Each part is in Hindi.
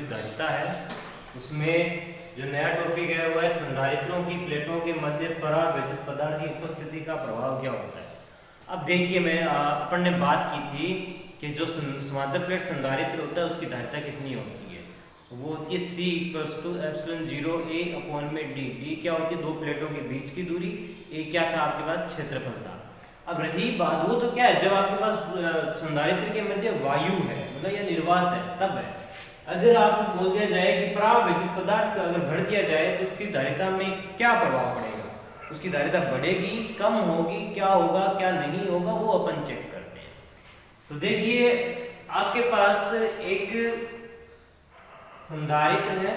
विद्युतधारिता है उसमें जो नया टॉपिक है वो है संधारित्रों की प्लेटों के मध्य परावैद्युत पदार्थ की उपस्थिति का प्रभाव क्या होता है। अब देखिए मैं अपन ने बात की थी कि जो समांतर प्लेट संधारित्र होता है उसकी धारिता कितनी होती है, वो होती है C = ε0 A/d। डी क्या होती है, दो प्लेटों के बीच की दूरी, ए क्या था आपके पास, क्षेत्रफल था। अब रही बात, वो तो क्या है, जब आपके पास संधारित्र के मध्य वायु है, मतलब यह निर्वात है, तब है। अगर आपको बोल दिया जाए कि परावैद्युत पदार्थ को अगर भर दिया जाए तो उसकी धारिता में क्या प्रभाव पड़ेगा, उसकी धारिता बढ़ेगी, कम होगी, क्या होगा क्या नहीं होगा, वो अपन चेक करते हैं। तो देखिए आपके पास एक संधारित्र है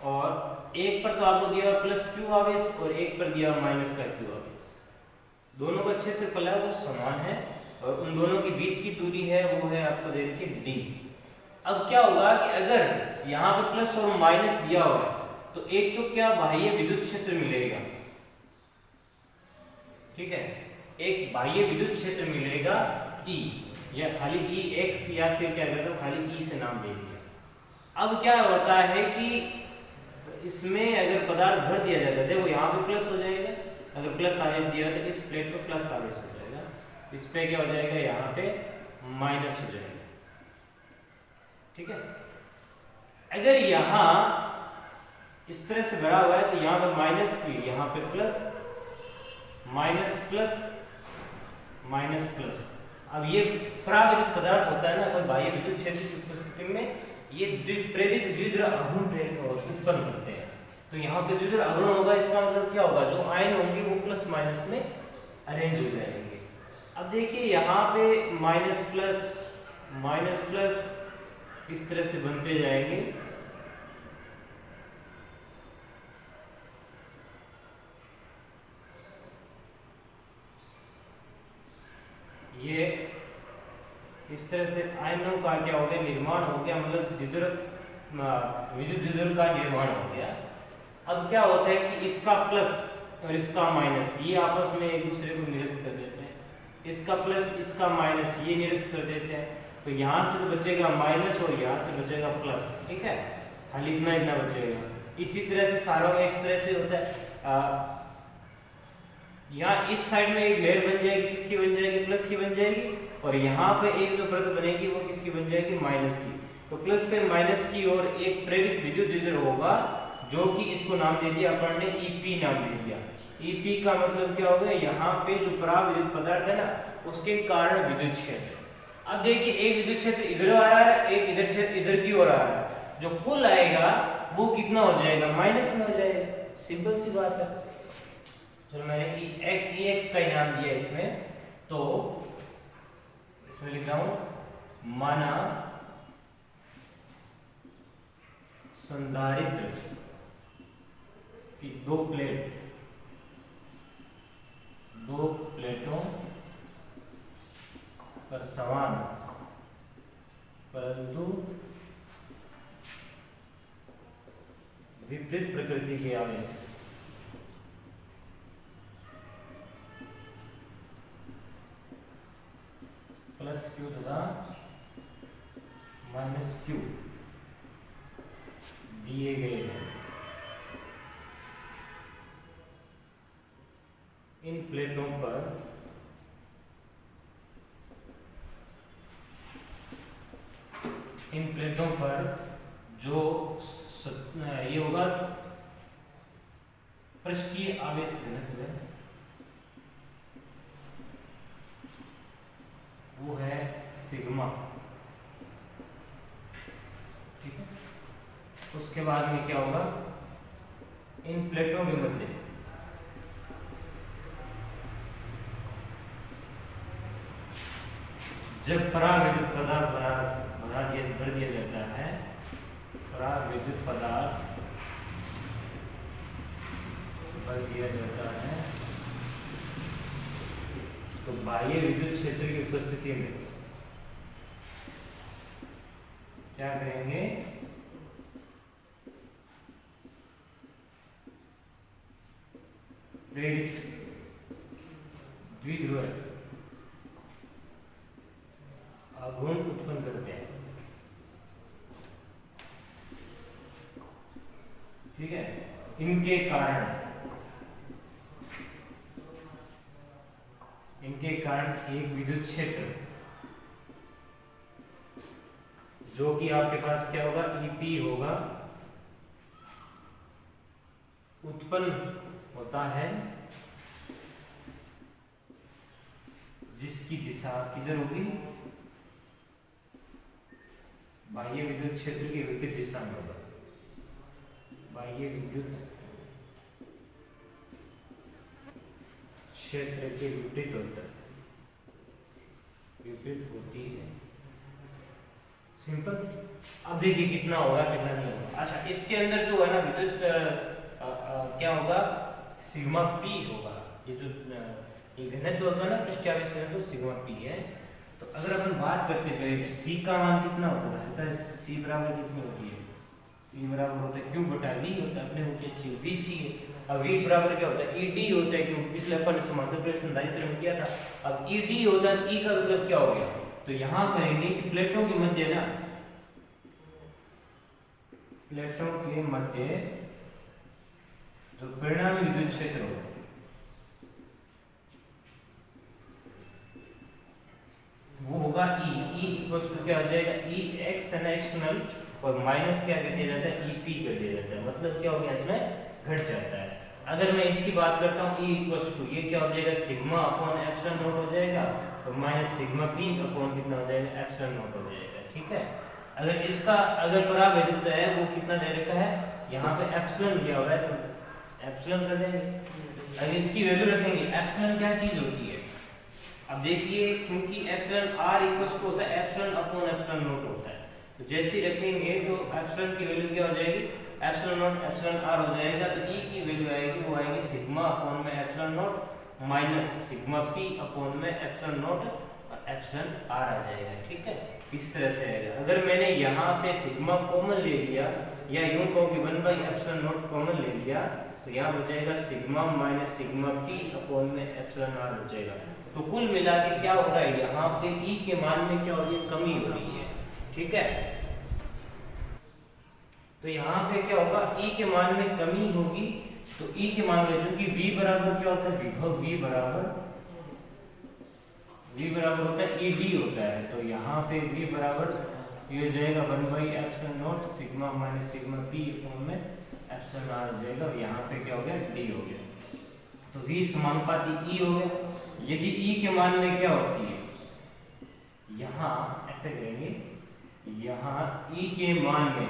और एक पर तो आपको दिया +q आवेश और एक पर दिया -q आवेश। दोनों का क्षेत्रफल है वो समान है और उन दोनों के बीच की दूरी है वो है आपको दे रखी d। अब क्या होगा कि अगर यहाँ पे प्लस और माइनस दिया हुआ है तो एक तो क्या बाह्य विद्युत क्षेत्र मिलेगा, ठीक है, एक बाह्य विद्युत क्षेत्र मिलेगा E, या खाली Ex, या फिर क्या करते हो खाली E से नाम दे दिया। अब क्या होता है कि इसमें अगर पदार्थ भर दिया जाता है, देखो यहाँ पे प्लस हो जाएगा, अगर प्लस आवेश दिया तो इस प्लेट पर प्लस आवेश हो जाएगा, इस पे क्या हो जाएगा, यहाँ पे माइनस हो जाएगा, ठीक है। अगर यहाँ इस तरह से भरा हुआ है तो यहाँ पर माइनस, यहाँ पे plus, minus plus, minus plus. अब ये परावैद्युत पदार्थ होता है ना, कोई बाह्य विद्युत क्षेत्र की उपस्थिति में ये प्रेरित द्विध्रुव आघूर्ण उत्पन्न करते हैं। तो यहाँ पे द्विध्रुव आघूर्ण होगा, इसका मतलब क्या होगा, जो आयन होंगे वो प्लस माइनस में अरेंज हो जाएंगे। अब देखिए यहाँ पे माइनस प्लस इस तरह से बनते जाएंगे, ये इस तरह से आयनों का क्या हो गया, निर्माण हो गया, मतलब विद्युत द्विध्रुव का निर्माण हो गया। अब क्या होता है कि इसका प्लस और इसका माइनस ये आपस में एक दूसरे को निरस्त कर देते हैं, इसका प्लस इसका माइनस ये निरस्त कर देते हैं, तो यहाँ से तो बचेगा माइनस और यहाँ से बचेगा प्लस, ठीक है, खाली इतना बचेगा। इसी तरह से सारों में इस तरह से होता है। यहाँ इस साइड में एक लेयर बन जाएगी, किसकी बन जाएगी, प्लस की बन जाएगी, और यहाँ पे एक जो परत बनेगी वो किसकी बन जाएगी, माइनस की। तो प्लस से माइनस की ओर एक प्रेरित विद्युत द्विध्रुव होगा, जो कि इसको नाम दे दिया अपन ने EP नाम दे दिया। EP का मतलब क्या होगा, यहाँ पे जो परावैद्युत पदार्थ है ना उसके कारण विद्युत क्षेत्र। अब देखिए एक विद्युत क्षेत्र इधर आ रहा है, एक इधर क्षेत्र इधर की ओर आ रहा है, जो कुल आएगा वो कितना हो जाएगा, माइनस में हो जाएगा, सिंपल सी बात है। चलो मैंने Ex का इनाम दिया इसमें, तो इसमें लिख रहा हूं, माना संधारित्र की दो प्लेटों पर समान परंतु विपरीत प्रकृति के आवेश +q तथा -q दिए गए हैं। इन प्लेटों पर जो ये होगा पृष्ठीय आवेश घनत्व है वो है सिग्मा, ठीक है। उसके बाद में क्या होगा, इन प्लेटों के मध्य जब परावैद्युत पदार्थ भर दिया जाता है, परावैद्युत पदार्थ भर दिया जाता है तो बाह्य विद्युत क्षेत्र की उपस्थिति में क्या करेंगे, प्रेरित द्विध्रुव ठीक है। इनके कारण एक विद्युत क्षेत्र जो कि आपके पास क्या होगा, ईपी होगा, उत्पन्न होता है, जिसकी दिशा किधर होगी, बाह्य विद्युत क्षेत्र की विपरीत दिशा में होगा। बाह्य विद्युत क्षेत्र के विपरीत होता है, विपरीत होती है। सिंपल। अब देखिए कितना होगा कितना नहीं होगा। अच्छा, इसके अंदर जो है ना विद्युत क्या होगा, सिग्मा पी होगा। ये जो घनत्व होता है ना पृष्ठीय तो सिग्मा पी है। तो अगर अपन बात करते हैं सी का मान कितना होता है, सी बराबर कितनी होती है, सी बराबर होता है क्यू बटा वी होता है, अपने मुझे चाहिए वी चाहिए। अब वी बराबर क्या होता है, ई डी होता है, क्यों, पिछले अपन समांतर प्लेट संधारित्र में किया था। अब ई डी होता है, ई का मतलब क्या हो गया, तो यहां करेंगे कि प्लेटों के मध्य ना, प्लेटों के मध्य जो परिणामी विद्युत क्षेत्र होगा वो होगा ई इक्वल्स टू क्या हो जाएगा, ई एक्स एन एक्सटर्नल और माइनस क्या कर दिया जाता है, ई पी कर दिया जाता है। मतलब क्या हो गया, इसमें घट जाता है। अगर मैं इसकी बात करता हूँ ई इक्वल्स टू, ये क्या हो जाएगा, सिग्मा अपॉन एप्सिलॉन नॉट हो जाएगा और माइनस सिग्मा पी अपॉन कितना हो जाएगा, एप्सिलॉन नॉट हो जाएगा। ठीक है। अगर इसका अगर परावैद्युत है वो कितना दे रखा है, यहाँ पे एप्सिलॉन दिया हुआ है तो एप्सिलॉन कर देंगे। अगर इसकी वैल्यू रखेंगे, एप्सिलॉन क्या चीज होती है, अब देखिए चूंकि एप्सिलॉन आर इक्वल्स टू होता है एप्सिलॉन अपॉन एप्सिलॉन नॉट होता है, तो जैसे ही रखेंगे तो एप्सिलॉन की वैल्यू क्या हो जाएगी, एप्सिलॉन नॉट एप्सिलॉन आर हो जाएगा। तो ई की वैल्यू आएगी, वो आएगी सिग्मा अपॉन में epsilon not minus sigma P upon में एप्सिलॉन नॉट और एप्सिलॉन आर आ जाएगा। ठीक है, इस तरह से आएगा। अगर मैंने यहाँ पे सिग्मा कॉमन ले लिया या यूं कहूँ कि 1/एप्सिलॉन नॉट कॉमन ले लिया तो यहाँ हो जाएगा sigma minus sigma P upon में एप्सिलॉन आर हो जाएगा। तो कुल मिला के क्या हो रहा है, यहाँ पे ई के मान में क्या हो रही है, कमी हो रही है। ठीक है, तो यहाँ पे क्या होगा, ई के मान में कमी होगी। तो ई के मान में क्योंकि v बराबर क्या होता है, विभव v बराबर होता है ई डी होता है, तो यहाँ पे v बराबर ये हो जाएगा 1/एप्सिलॉन naught sigma minus sigma P upon में एप्सिलॉन आर हो जाएगा। और यहाँ पे क्या हो गया, डी हो गया। तो v समानुपाती e हो गया। यदि e के मान में क्या होती है, यहाँ ऐसे करेंगे, यहाँ e के मान में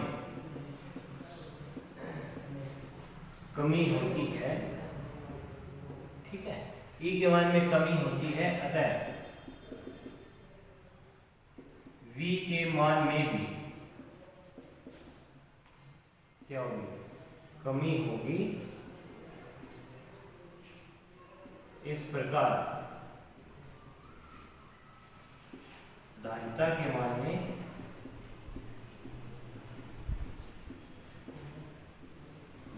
कमी होती है। ठीक है, e के मान में कमी होती है, अतः v के मान में भी क्या होगी, कमी होगी। इस प्रकार धारिता के मान में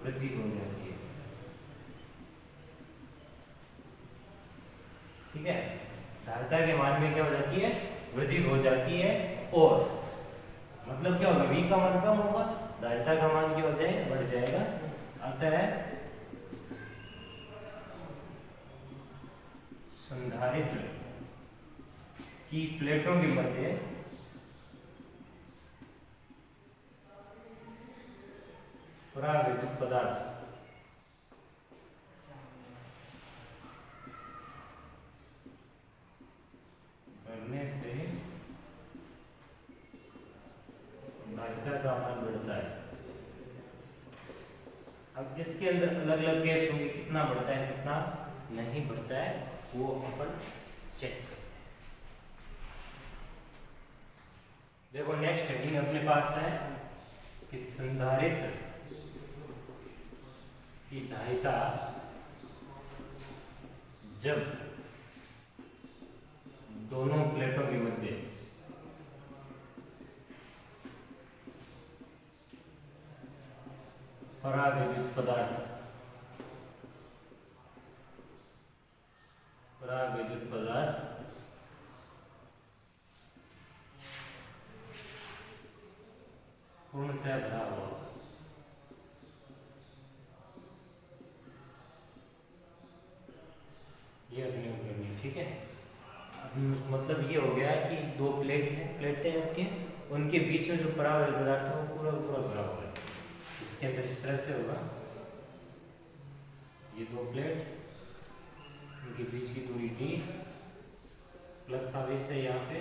वृद्धि हो जाती है। ठीक है, धारिता के मान में क्या हो जाती है, वृद्धि हो जाती है। और मतलब क्या होगा, v का मान कम होगा, धारिता का मान क्या हो जाएगा, बढ़ जाएगा। अतः संधारित्र की प्लेटों के मध्य परावैद्युत पदार्थ बढ़ने से धारिता का मान बढ़ता है। अब इसके अंदर अलग अलग केस होंगे, कितना बढ़ता है कितना नहीं बढ़ता है, वो अपन चेक करते हैं। देखो नेक्स्ट हेडिंग अपने पास है कि संधारित्र की धारिता जब दोनों प्लेटों के मध्य परावैद्युत पदार्थ पूर्णतः भरा हुआ, ठीक है। मतलब ये हो गया कि दो प्लेटें आपके, उनके बीच में जो परावर्तित पदार्थ है वो पूरा पूरा भरा हुआ है। इसके अंदर इस तरह से होगा, ये दो प्लेट, उनके बीच की दूरी d प्लस आवेश है यहाँ पे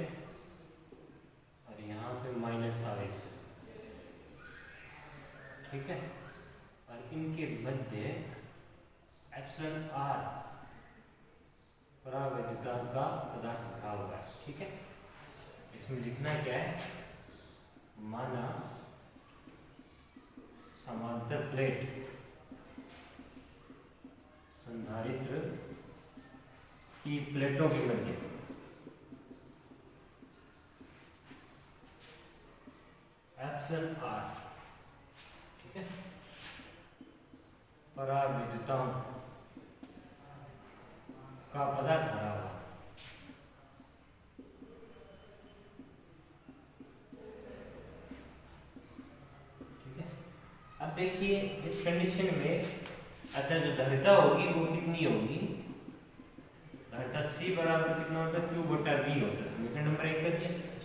और यहाँ पे माइनस आवेश है, ठीक है। और इनके मध्य एप्सिलॉन r परावैद्युतांक का पदार्थ भरा हुआ है, ठीक है। इसमें लिखना क्या है, माना समांतर प्लेट संधारित्र की प्लेटों के मध्य एप्सिलॉन r, ठीक है, परावैद्युतांक का पदार्थ भरा हुआ, ठीक है। अब देखिए इस कंडीशन में अतः जो धारिता होगी वो कितनी होगी, धारिता C बराबर कितना होता है, Q बटा V होता है। समीकरण नंबर 1 का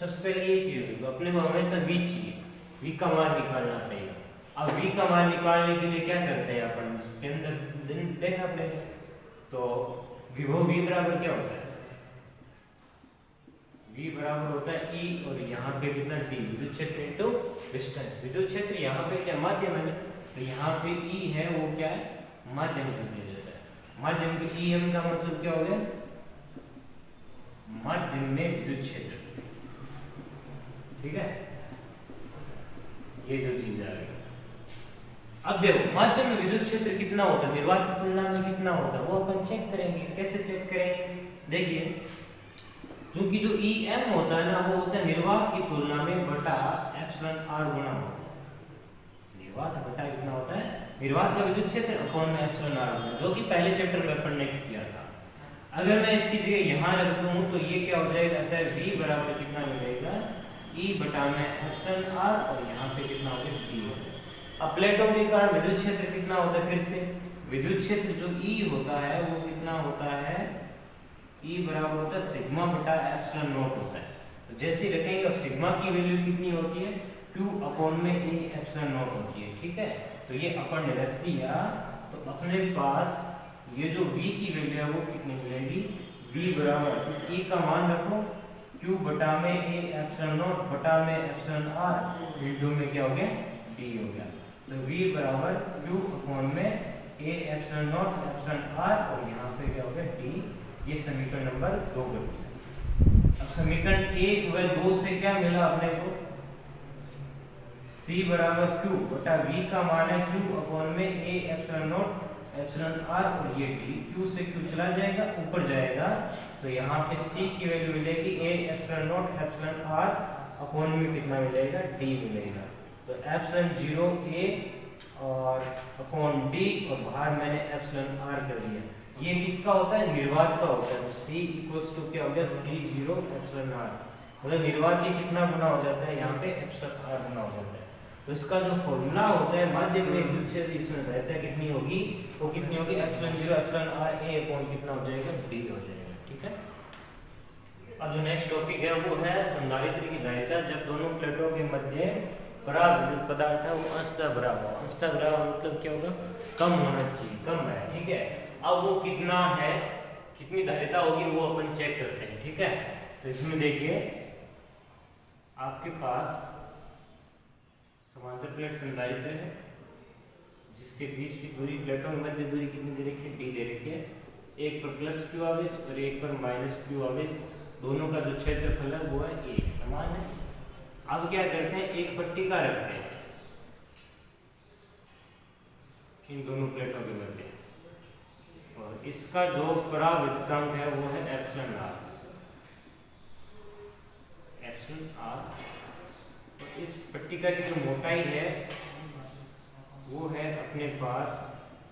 सबसे पहले ये चीज होगी, तो अपने को हमेशा V चाहिए, V का मान निकालना पड़ेगा। अब V का मान निकालने के लिए क्या करते हैं अपन, इसके अंदर देखना पड़ेगा। तो विभव V बराबर क्या होता है, V बराबर होता है E और यहाँ पे कितना D, विद्युत क्षेत्र इनटू डिस्टेंस। विद्युत क्षेत्र यहाँ पे क्या माध्यम है, तो यहाँ पे E है वो क्या है, माध्यम कर दिया जाता है। माध्यम के EM का मतलब क्या हो गया, माध्यम में विद्युत क्षेत्र, ठीक है, ये जो चीज आ गई। अब देखो माध्यम में विद्युत क्षेत्र कितना होता है, निर्वात की तुलना में कितना होता है, वो अपन चेक करेंगे। कैसे चेक करेंगे, देखिए क्योंकि जो EM होता है ना वो होता है निर्वात की तुलना में बटा एप्सिलॉन r गुना होता है। निर्वात बटा कितना होता है, निर्वात का विद्युत क्षेत्र अपॉन में एप्सिलॉन r होता है, जो कि पहले चैप्टर में अपन ने किया था। अगर मैं इसकी जगह यहाँ रख दूं तो ये क्या हो जाएगा, अतः V बराबर कितना मिलेगा, E बटा में एप्सिलॉन r और यहाँ पे कितना हो गया D हो गया। अब प्लेटों के कारण विद्युत क्षेत्र कितना होता है, फिर से विद्युत क्षेत्र जो E होता है वो कितना होता है, E बराबर होता है सिग्मा बटा एप्सिलॉन नॉट होता है। तो जैसे ही रखेंगे और सिग्मा की वैल्यू कितनी होती है, Q अपॉन में A एप्सिलॉन नॉट होती है, ठीक है। तो ये अपन ने रख दिया, तो अपने पास ये जो V की वैल्यू है वो कितनी मिलेगी, V बराबर इस E का मान रखो, Q बटा में A एप्सिलॉन नॉट बटा में एप्सिलॉन r इंटू में क्या हो गया, D हो गया। तो V बराबर Q अपॉन में A epsilon not epsilon r और यहाँ पे क्या हो गया D। ये समीकरण नंबर 2 बन गया। अब समीकरण 1 व 2 से क्या मिला अपने को, C बराबर Q बटा V का मान है Q अपॉन में A epsilon not epsilon r और ये D। Q से Q चला जाएगा, ऊपर जाएगा, तो यहाँ पे C की वैल्यू मिलेगी A epsilon not epsilon r upon में कितना मिलेगा, D मिलेगा। तो एप्सिलॉन 0 A और अपॉन D और बाहर मैंने एप्सिलॉन r कर दिया। ये किसका होता है, निर्वात का होता है। तो C इक्वल्स टू क्या हो गया, C0 एप्सिलॉन r, मतलब निर्वात ये कितना गुना हो जाता है, यहाँ पे एप्सिलॉन r गुना हो जाता है। तो इसका जो फॉर्मूला होता है माध्यम में विद्युत क्षेत्र इसमें रहता है कितनी होगी, वो कितनी होगी, epsilon 0 epsilon r A upon कितना हो जाएगा, D हो जाएगा, ठीक है। अब जो नेक्स्ट टॉपिक है वो है संधारित्र की धारिता जब दोनों प्लेटों के मध्य पराविद्युत पदार्थ है वो अंशतः भरा हुआ। अंशतः भरा हुआ मतलब क्या होगा, कम होना चाहिए, कम है, ठीक है। अब वो कितना है, कितनी धारिता होगी वो अपन चेक करते हैं, ठीक है। तो इसमें देखिए आपके पास समांतर प्लेट संधारित्र है जिसके बीच की दूरी, प्लेटों के मध्य दूरी कितनी दे रखी है, D दे रखी है। एक पर प्लस Q आवेश और एक पर माइनस Q आवेश, दोनों का जो क्षेत्रफल है वो है A, समान है। अब क्या करते हैं, एक पट्टिका रखते हैं इन दोनों प्लेटों के मध्य और इसका जो पराविद्युतांक है वो है एप्सिलॉन r, एप्सिलॉन r। और इस पट्टिका की जो मोटाई है वो है अपने पास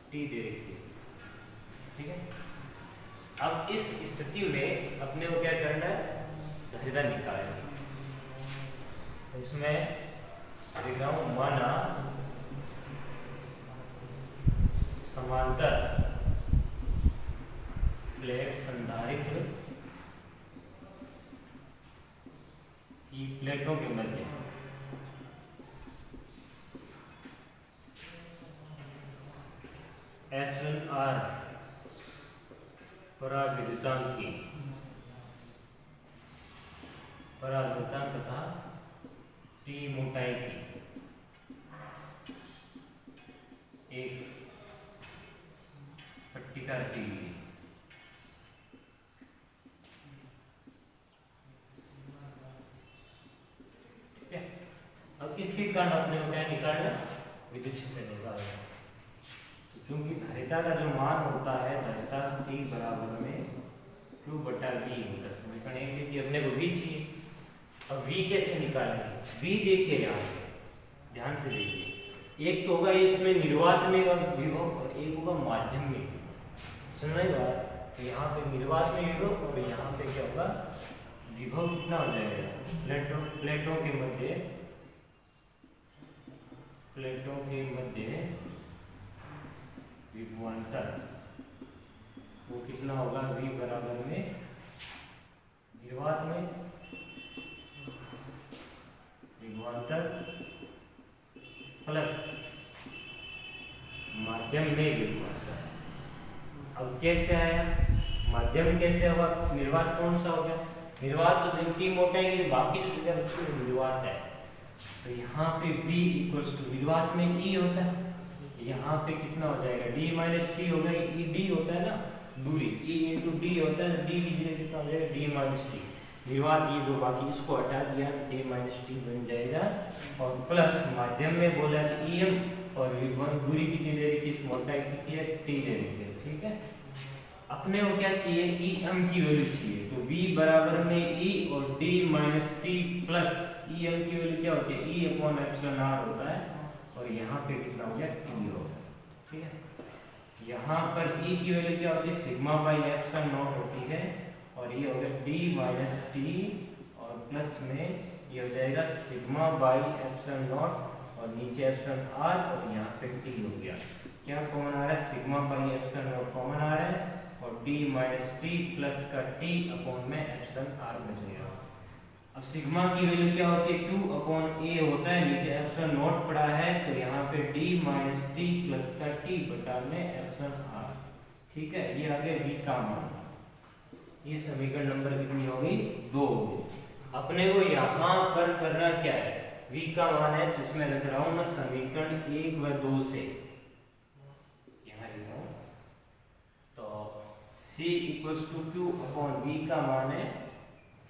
T दे रखी है, ठीक है। अब इस स्थिति में अपने को क्या करना है, धारिता निकालनी। तो इसमें लिख रहा हूं, माना समांतर प्लेट संधारित्र एप्सिलॉन आर पराविद्युतांक तथा टी मोटाई की एक पट्टिका रखी गई है। ठीक है, अब इसके कारण अपने को क्या निकालना, विद्युत क्षेत्र निकालना। तो चूंकि धारिता का जो मान होता है धारिता C बराबर में Q बटा V होता है। समीकरण एक देखिए, अपने को V चाहिए। अब V कैसे निकालेंगे? V देखिए यहाँ पे ध्यान से देखिए, एक तो होगा इसमें निर्वात में विभव और एक होगा माध्यम में। सुनाई बात, तो यहाँ पे निर्वात में विभव और यहाँ पे क्या होगा, विभव कितना हो जाएगा, प्लेटों के मध्य विभवांतर, वो कितना होगा, V बराबर में निर्वात में विभवांतर प्लस माध्यम में विभवांतर। अब कैसे आया, माध्यम कैसे होगा, निर्वात कौन सा हो गया, निर्वात तो जिनकी मोटाई की बाकी जो जगह बची है निर्वात है। तो यहाँ पे V इक्वल्स टू निर्वात में E होता है, यहाँ पे कितना हो जाएगा, D माइनस T होगा, E D होता है ना दूरी, E इंटू D होता है, D की जगह कितना हो जाएगा, D माइनस T। निर्वात ये जो बाकी इसको हटा दिया D माइनस T बन जाएगा, और प्लस माध्यम में बोला EM और दूरी कितनी दे रही थी, मोटाई कितनी है, T दे रही है। ठीक है, अपने को क्या चाहिए, EM की वैल्यू चाहिए। तो V बराबर में E और D minus T plus EM की वैल्यू क्या होती है, E अपॉन एप्सिलॉन R होता है, और यहाँ पे कितना हो गया, T होगा। ठीक है, यहाँ पर E की वैल्यू क्या होती है, सिग्मा बाई एप्सिलॉन नॉट होती है, और ये हो गया D माइनस T और प्लस में ये हो जाएगा सिग्मा बाई एप्सिलॉन नॉट और नीचे एप्सिलॉन R और यहाँ पे T हो गया। क्या कॉमन आ रहा है, sigma by epsilon naught common आ रहा है, और D माइनस T प्लस का T अपॉन में एप्सिलॉन R बच गया। अब सिग्मा की वैल्यू क्या होती है, Q अपॉन A होता है, नीचे एप्सिलॉन नॉट पड़ा है, तो यहाँ पे D माइनस T प्लस का T बटा में एप्सिलॉन R। ठीक है, ये आ गया V का मान। ये समीकरण नंबर कितनी होगी, 2 होगी। अपने को यहाँ पर करना क्या है, V का मान है, तो इसमें रख रहा हूँ मैं समीकरण 1 व 2 से, यहाँ लिख रहा हूँ। तो C equals to Q upon V का मान है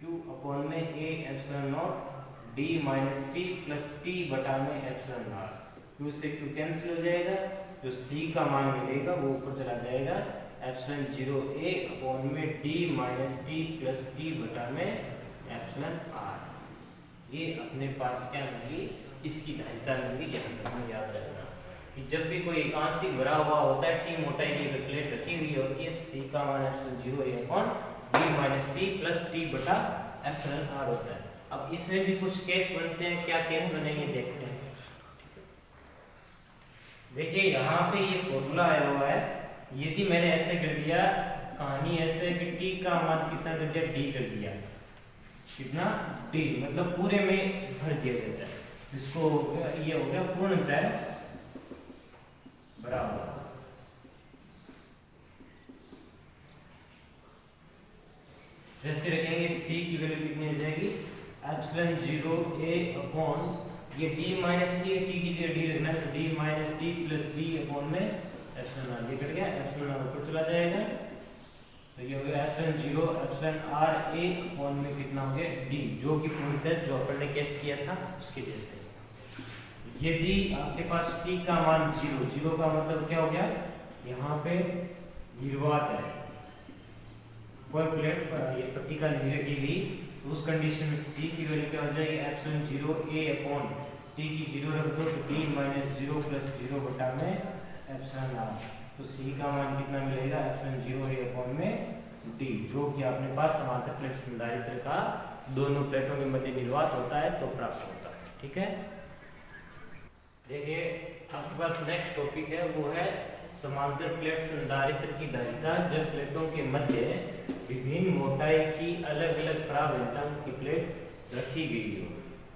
Q अपॉन में A epsilon naught D minus T plus T बटा में एप्सिलॉन R। Q से Q कैंसिल हो जाएगा, जो C का मान मिलेगा वो ऊपर चला जाएगा, एप्सिलॉन 0 A अपॉन में D minus T plus T बटा में एप्सिलॉन R। ये अपने पास क्या मिली, इसकी धारिता मिली। ध्यान रखना, याद रखना कि जब भी कोई एकांशिक भरा हुआ होता है, T मोटाई की अगर प्लेट रखी हुई होती है, तो C का मान epsilon 0 A upon D minus T plus T बटा एप्सिलॉन R होता है। अब इसमें भी कुछ केस बनते हैं, क्या केस बनेंगे देखते हैं। देखिए यहाँ पे ये फॉर्मूला आया हुआ है, यदि मैंने ऐसे कर दिया, कहानी ऐसे कि T का मान कितना कर दिया, D कर दिया, कितना D, मतलब पूरे में भर दिया जाता है, इसको ये हो गया पूर्णतः बराबर। जैसे रखेंगे C की वैल्यू कितनी हो जाएगी, एप्सिलॉन 0 A अपॉन ये D माइनस T, T की जगह D रखना है, तो D minus T plus D upon में एप्सिलॉन R। ये कट गया, एप्सिलॉन R ऊपर चला जाएगा, तो ये हो गया epsilon 0 epsilon R A upon में कितना हो गया, D, जो कि पूर्णतः जो अपन ने केस किया था उसके जैसे। यदि आपके पास T का मान 0 का मतलब क्या हो गया, यहाँ पे निर्वात है, कोई प्लेट पर ये पट्टिका नहीं रखी गई, तो उस कंडीशन में C की वैल्यू क्या हो जाएगी, एप्सिलॉन 0 A अपॉन T की 0 रख दो, तो D माइनस 0 प्लस 0 बटा में एप्सिलॉन R। तो C का मान कितना मिलेगा, एप्सिलॉन 0 A अपॉन में D, जो कि अपने पास समांतर प्लेट संधारित्र का दोनों प्लेटों के मध्य निर्वात होता है तो प्राप्त होता है। ठीक है, देखिए आपके पास नेक्स्ट टॉपिक है, वो है समांतर प्लेट संधारित्र की धारिता जब प्लेटों के मध्य विभिन्न मोटाई की अलग अलग परावर्तन की प्लेट रखी गई हो।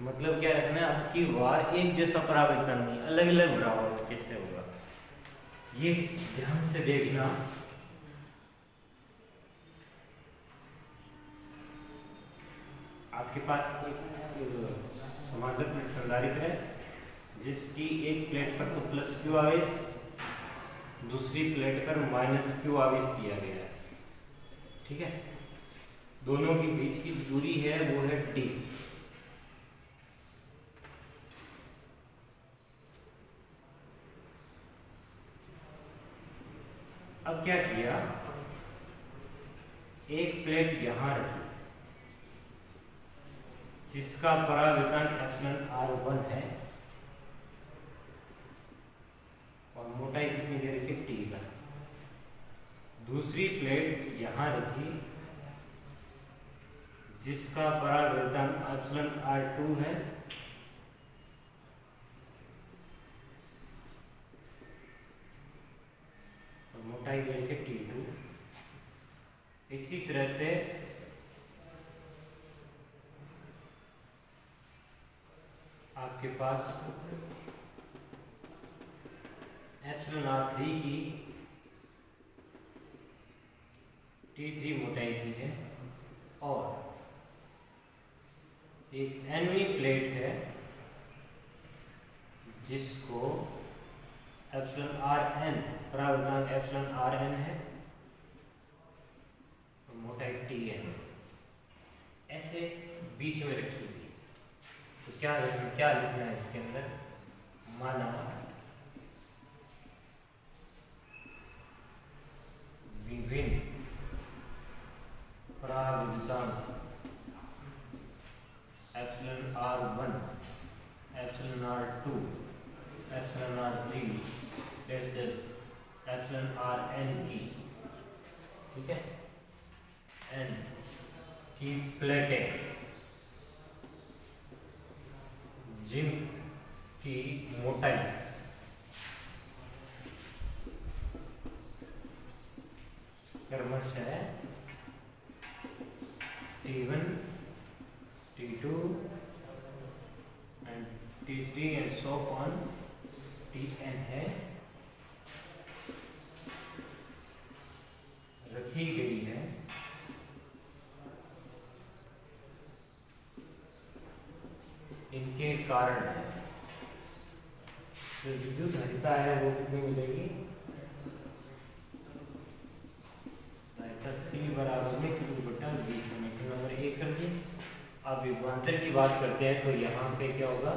मतलब क्या रखना है, आपकी वार एक जैसा परावर्तन नहीं, अलग अलग बराबर कैसे होगा। ये ध्यान से देखना, आपके पास एक समांतर प्लेट संधारित्र है जिसकी एक प्लेट पर तो प्लस क्यू आवेश, दूसरी प्लेट पर माइनस क्यू आवेश दिया गया है। ठीक है, दोनों के बीच की दूरी है वो है डी। अब क्या किया, एक प्लेट यहां रखी जिसका परावर्तन एप्सिलॉन r1 है और मोटाई कितनी दे रखी टी का। दूसरी प्लेट यहां रखी जिसका परावर्तन एप्सिलॉन r2 है और मोटाई दे रखी T2। इसी तरह से आपके पास एप्सिलॉन r3 की T3 मोटाई की है और एक nवीं प्लेट है जिसको एप्सिलॉन rn परावर्तन एप्सिलॉन rn है और मोटाई Tn ऐसे बीच में रखी हुई। तो क्या लिखना है इसके अंदर, माना विभिन्न परावर्तन epsilon r1, epsilon r2, epsilon r3 epsilon rn की, ठीक है, n की प्लेटें जिनकी मोटाई क्रमशः T1, T2 and T3 and so on Tn है, रखी गई है। इनके कारण जो विद्युत धारिता है वो कितनी मिलेगी, C बराबर में Q बटा V। समीकरण नंबर 1 कर दिए। अब विभवांतर की बात करते हैं तो यहाँ पे क्या होगा,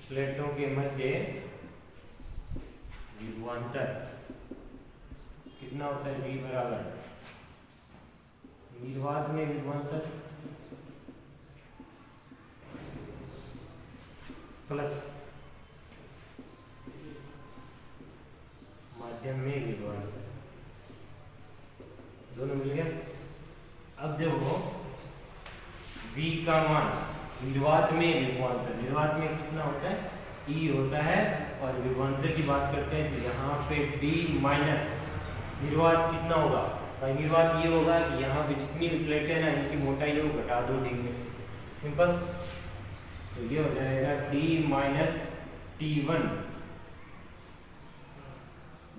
प्लेटों के मध्य विभवांतर कितना होता है, V बराबर निर्वात में विभवांतर प्लस माध्यम में विभवांतर, दोनों मिल गया। अब देखो V का मान निर्वात में विभवांतर, निर्वात में कितना होता है, E होता है, और विभवांतर की बात करते हैं तो यहाँ पे D माइनस निर्वात कितना होगा भाई, निर्वात ये होगा कि यहाँ पे जितनी प्लेटें हैं ना इनकी मोटाई है वो घटा दो D में से, सिंपल। तो ये हो जाएगा D minus T1,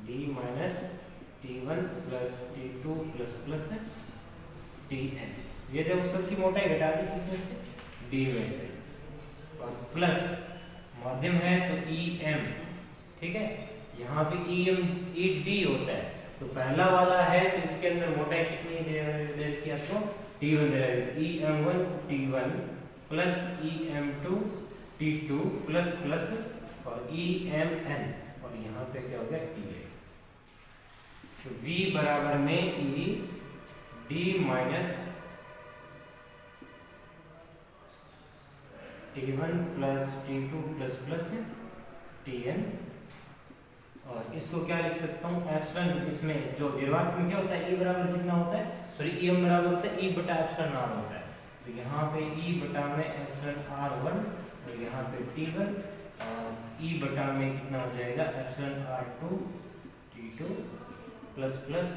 D minus T1 plus T2 plus plus Tn। ये देखो सबकी मोटाई घटा दी किसमें से, D में से, और प्लस माध्यम है तो Em, ठीक है, यहाँ पे Ed होता है। तो पहला वाला है तो इसके अंदर मोटाई कितनी दे दिया तो T1 दे रहा है, Em1 T1 plus Em2 T2 plus plus और Emn, और यहाँ पे क्या हो गया Tn। तो V बराबर में E D minus T1 plus T2 plus plus Tn, और इसको क्या लिख सकता हूँ एप्सिलॉन, इसमें जो निर्वात में क्या होता है E बराबर कितना होता है, सॉरी Em बराबर होता है E बटा एप्सिलॉन r होता है। तो यहाँ पे E बटा में एप्सिलॉन r1 और यहाँ पे T1, और E बटा में कितना हो जाएगा epsilon r2 T2 plus plus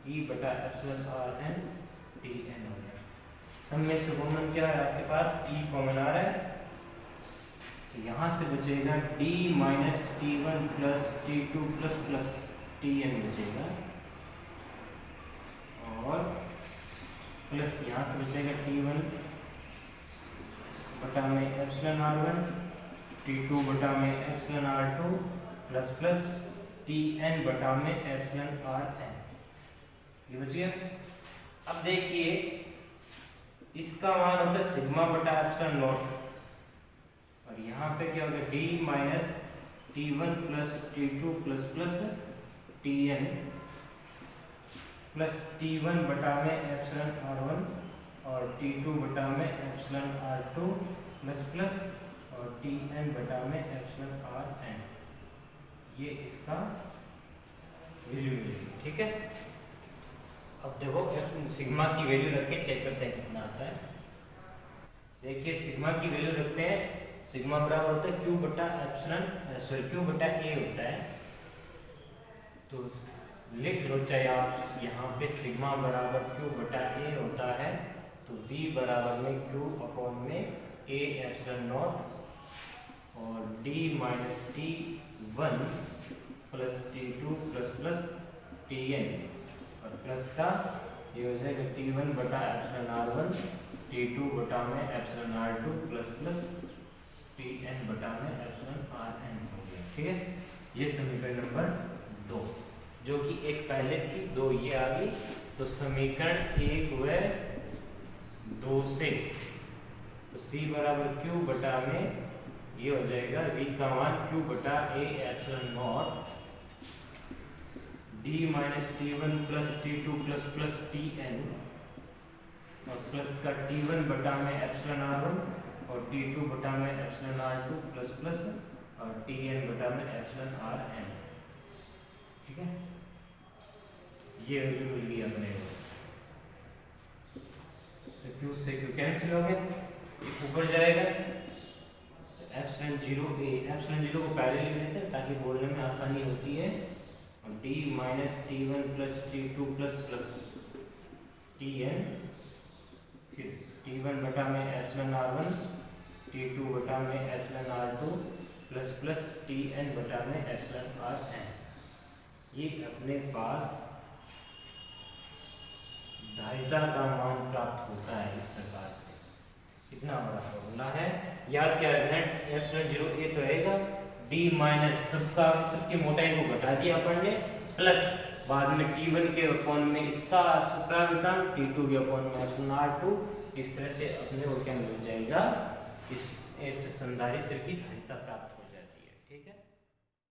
E बटा एप्सिलॉन rn Tn हो गया। सब में से कॉमन क्या है आपके पास, E कॉमन आ रहा है, तो यहाँ से बचेगा d minus T one plus T two plus plus T N बचेगा, और प्लस यहाँ से बचेगा टी वन बटा में epsilon R one, T two बटा में epsilon R two plus plus T N बटा में एप्सिलॉन आर एन। ये बच गया। अब देखिए इसका मान होता है सिग्मा बटा एप्सिलॉन नॉट, और यहाँ पे क्या होगा d minus T one plus T two plus plus T N plus T one बटा में एप्सिलॉन आर वन और टी टू बटा में epsilon R two plus plus और टी एन बटा में एप्सिलॉन आर एन। ये इसका वैल्यू मिलेगी। ठीक है, अब देखो सिग्मा की वैल्यू रख के चेक करते हैं कितना आता है। देखिए सिग्मा की वैल्यू रखते हैं, सिग्मा बराबर होता है क्यू बटा एप्सिलॉन सॉरी क्यू बटा ए होता है। तो लिख लो चाहे आप यहाँ पे सिग्मा बराबर क्यू बटा ए होता है, तो v बराबर में क्यू अपॉन में ए एप्सिलॉन नॉट और d minus T one plus T two plus plus T N, और प्लस का ये हो जाएगा टी वन बटा epsilon R one, T two बटा में epsilon R two plus plus T N बटा में एप्सिलॉन आर एन हो गया। ठीक है, ये समीकरण नंबर 2, जो कि एक पहले थी 2 ये आ गई। तो समीकरण 1 व 2 से तो c बराबर q बटा में ये हो जाएगा v का मान q बटा a epsilon naught d minus T one plus T two plus plus T N और प्लस का टी वन बटा में एप्सिलॉन आर वन और टी टू बटा में epsilon R two plus plus और टी एन बटा में एप्सिलॉन आर एन। ठीक है, ये वैल्यू मिल गई अपने को। तो क्यू से क्यू कैंसिल हो गया, ऊपर जाएगा एप्सिलॉन जीरो ए, एप्सिलॉन जीरो को पहले लिख लेते हैं ताकि बोलने में आसानी होती है। और D minus T one plus T two plus plus T N, फिर टी वन बटा में epsilon R one, T two बटा में epsilon R two plus plus T N बटा में एप्सिलॉन आर एन। ये अपने पास धारिता का मान प्राप्त होता है इस प्रकार से। इतना बड़ा फॉर्मूला है, याद क्या रखना है, एप्सिलॉन जीरो ए तो रहेगा, डी माइनस सबकी मोटाई को घटा दिया अपन ने, प्लस बाद में टी वन के अपॉन में इसका सूत्रानुसार टी टू के अपॉन में एप्सिलॉन आर टू। इस तरह से अपने को क्या मिल जाएगा, इस संधारित्र की धारिता प्राप्त